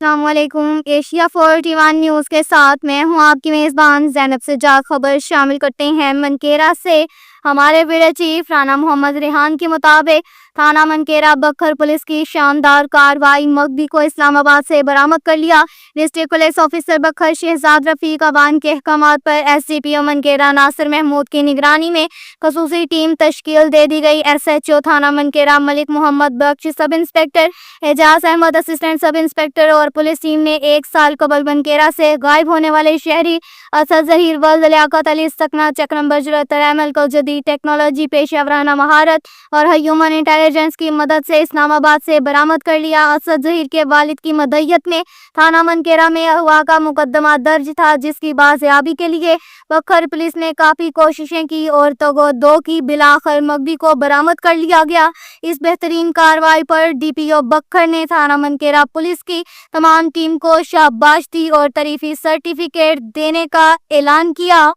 अस्सलाम वालेकुम। Asia 41 news के साथ मैं हूं आपकी मेज़बान ज़ैनब सज्जाद। खबर शामिल करते हैं मनकेरा से। हमारे ब्यूरो चीफ राना मोहम्मद रेहान के मुताबिक थाना मनकेरा बखर पुलिस की शानदार कार्रवाई मगबी को इस्लामाबाद से बरामद कर लिया। डिस्ट्रिक्ट पुलिस ऑफिसर बखर शहजाद रफीक अवान के अहकामात पर SDPO मनकेरा नासिर महमूद की निगरानी में खसूसी टीम तश्कील दे दी गई। SHO थाना मनकेरा Malik Mohammad Bakhsh, sub inspector Ejaz Ahmad assistant sub inspector और पुलिस टीम ने 1 साल कबल मनकेरा से गायब होने वाले शहरी असद जहीर वल्द लियाकत अली सकना चक नंबर जुरत अमल को जदीद टेक्नोलॉजी पेशेवराना महारत और ह्यूमन इंटेलिजेंस की मदद से इस्लामाबाद से बरामद कर लिया। असद जहीर के वालिद की मदय्यत में थाना मनकेरा में अगवा का मुकदमा दर्ज था, जिसकी बाजियाबी के लिए बखर पुलिस ने काफी कोशिशें की और दो की बिलाखिर मगबी को बरामद कर लिया गया। इस बेहतरीन कार्रवाई पर DPO बखर ने थाना मनकेरा पुलिस की तमाम टीम को शाबाश दी और तरीफी सर्टिफिकेट देने का ऐलान किया।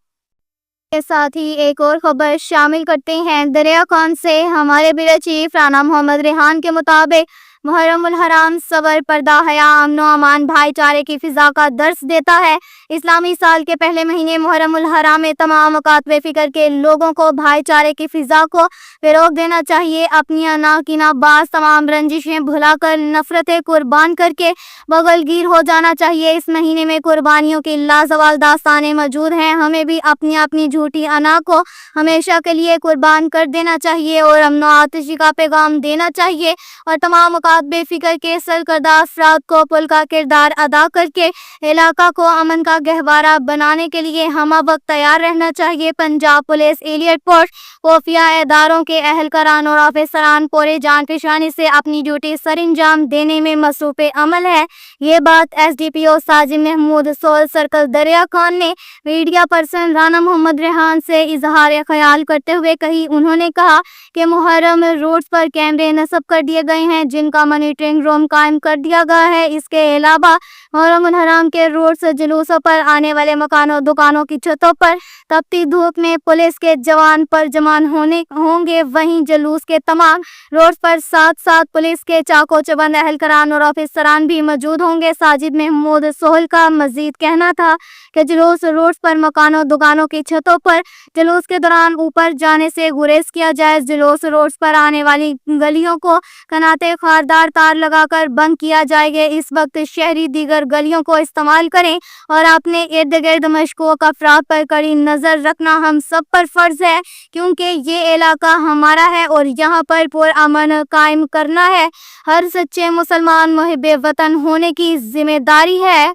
के साथ ही एक और खबर शामिल करते हैं दरिया खान से। हमारे ब्यूरो चीफ राना मोहम्मद रेहान के मुताबिक मुहर्रम उल हराम सबर पर्दा हया अमन अमान भाईचारे की फिजा का दर्स देता है। इस्लामी साल के पहले महीने मुहर्रम उल हराम में तमाम औकात बेफिक्र के लोगों को भाईचारे की फिजा को फरोग देना चाहिए। अपनी अनाकिना बाज तमाम रंजिशें भुलाकर नफरतें कुर्बान करके बगलगीर हो जाना चाहिए। इस महीने में कुर्बानियों की लाजवाल दास्तानें मौजूद हैं। हमें भी अपनी झूठी अना को हमेशा के लिए कुर्बान कर देना चाहिए और अमन आतिशी का पैगाम देना चाहिए और तमाम औकात बेफिक्र के सरकर्दा अफराद को पुल का किरदार अदा करके इलाका को अमन का गहवारा बनाने के लिए हम वक्त तैयार रहना चाहिए। पंजाब पुलिस, एलियट पोस्ट, खुफिया इदारों के अहलकारान और ऑफिसरान पूरे जान पेशानी से अपनी ड्यूटी सरंजाम देने में मसरूफ अमल है। ये बात SDPO साजिद महमूद सोल सर्कल दरिया खान ने मीडिया पर्सन राना मोहम्मद रेहान से इजहार ख्याल करते हुए कही। उन्होंने कहा कि मुहर्रम रूट्स पर कैमरे नस्ब कर दिए गए हैं, जिनका मॉनिटरिंग रूम कायम कर दिया गया है। इसके अलावा मुहर्रम उल हराम के रूट्स जुलूसों पर आने वाले मकानों दुकानों की छतों पर तपती धूप में पुलिस के जवान पर जमान होंगे। वहीं जुलूस के तमाम रोड्स पर साथ साथ पुलिस के चाको चबंद अहलकारान और ऑफिसरान भी मौजूद होंगे। साजिद महमूद सोहल का मजीद कहना था कि जुलूस रोड्स पर मकानों दुकानों की छतों पर जुलूस के दौरान ऊपर जाने से गुरेज किया जाए। जुलूस रोड्स पर आने वाली गलियों को कनाते खारदार तार लगाकर बंद किया जाएगा। इस वक्त शहरी दीगर गलियों को इस्तेमाल करें और अपने इर्द गिर्द मशकूक अफराद पर कड़ी नजर रखना हम सब पर फर्ज है, क्योंकि ये इलाका हमारा है और यहाँ पर पुरअमन कायम करना है हर सच्चे मुसलमान मुहिब्बे वतन होने की जिम्मेदारी है।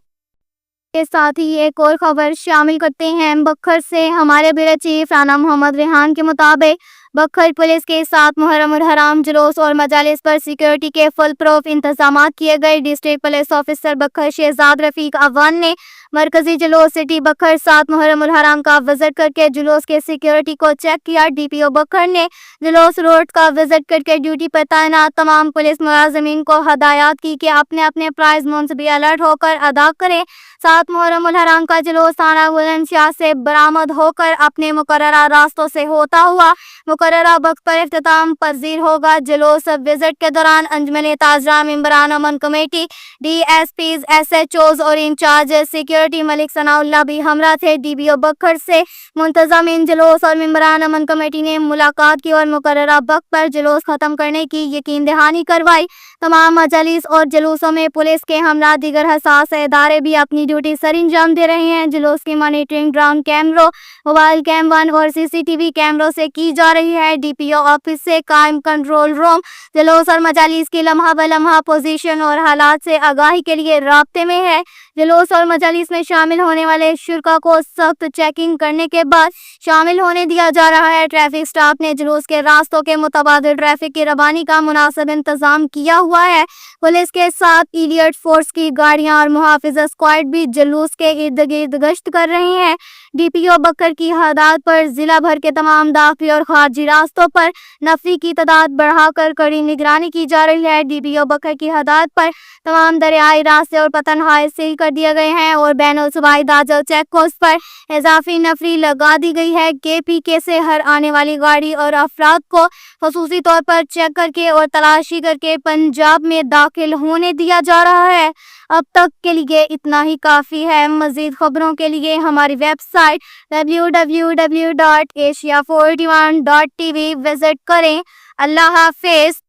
के साथ ही एक और खबर शामिल करते हैं बखर से। हमारे ब्यूरो चीफ राना मोहम्मद रेहान के मुताबिक बखर पुलिस के साथ मुहर्रम उल हराम जुलूस और मजालिस पर सिक्योरिटी के फुल प्रूफ इंतजाम किए गए। डिस्ट्रिक्ट पुलिस ऑफिसर बखर शहजाद रफीक अवान ने मरकजी जुलूस सिटी बखर साथ मुहर्रम उल हराम का विजिट करके जुलूस के सिक्योरिटी को चेक किया। DPO बखर ने जुलूस रोड का विजिट करके ड्यूटी पर तैनात तमाम पुलिस मुलाजमीन को हदायत की कि अपने अपने प्राइज मुंसबी अलर्ट होकर अदा करें। साथ मुहर्रम उल हराम का जुलूस थाना बुलंदशहर से बरामद होकर अपने मुकर्ररा रास्तों से होता हुआ मुकर्ररा वक्त पर इख्तिताम पजीर होगा। जुलूस विजिट के दौरान अंजमन ताजरा मेंबरान अमन कमेटी, DSPs, SHOs और इंचार्ज सिक्योरिटी मलिक सनाउल्लाह भी हमरा थे। DPO बखर से मुंतजमीन जुलूस और मेंबरान अमन कमेटी ने मुलाकात की और मुकर्ररा वक्त पर जुलूस खत्म करने की यकीन दहानी करवाई। तमाम मजालिस और जुलूसों में पुलिस के हमरा दीगर हसास इदारे भी अपनी ड्यूटी सरंजाम दे रहे हैं। जुलूस की मॉनिटरिंग ग्राउंड कैमरों, मोबाइल कैम 1 और CCTV कैमरों से की जा रही है। DPO ऑफिस से कायम कंट्रोल रूम जुलूस और मजालिस की लम्हा ब लम्हा पोजीशन और हालात से आगाही के लिए राब्ते में है। जुलूस और मजालिस में शामिल होने वाले शुरका को सख्त चेकिंग करने के बाद शामिल होने दिया जा रहा है। ट्रैफिक स्टाफ ने जुलूस के रास्तों के मुताबिक ट्रैफिक की रवानी का मुनासिब इंतजाम किया हुआ है। पुलिस के साथ एलियट फोर्स की गाड़ियां और मुहाफिजा स्क्वाड भी जुलूस के इर्द गिर्द गश्त कर रहे हैं। DPO बकर की हदायत पर जिला भर के तमाम दाखिली और खारजी रास्तों पर नफरी की तादाद बढ़ाकर कड़ी निगरानी की जा रही है। DPO बकर की हदायत पर तमाम दरियाई रास्ते और पतनहाय सील कर दिए गए हैं और बैनुल सूबाई दाजल चेक पोस्ट पर इजाफी नफरी लगा दी गई है। KPK से हर आने वाली गाड़ी और अफराद को खसूसी तौर पर चेक करके और तलाशी करके पंजाब حجاب میں داخل ہونے دیا جا رہا ہے۔ اب تک کے لیے اتنا ہی کافی ہے۔ مزید خبروں کے لیے ہماری ویب سائٹ www.asia41.tv وزٹ کریں۔ اللہ حافظ۔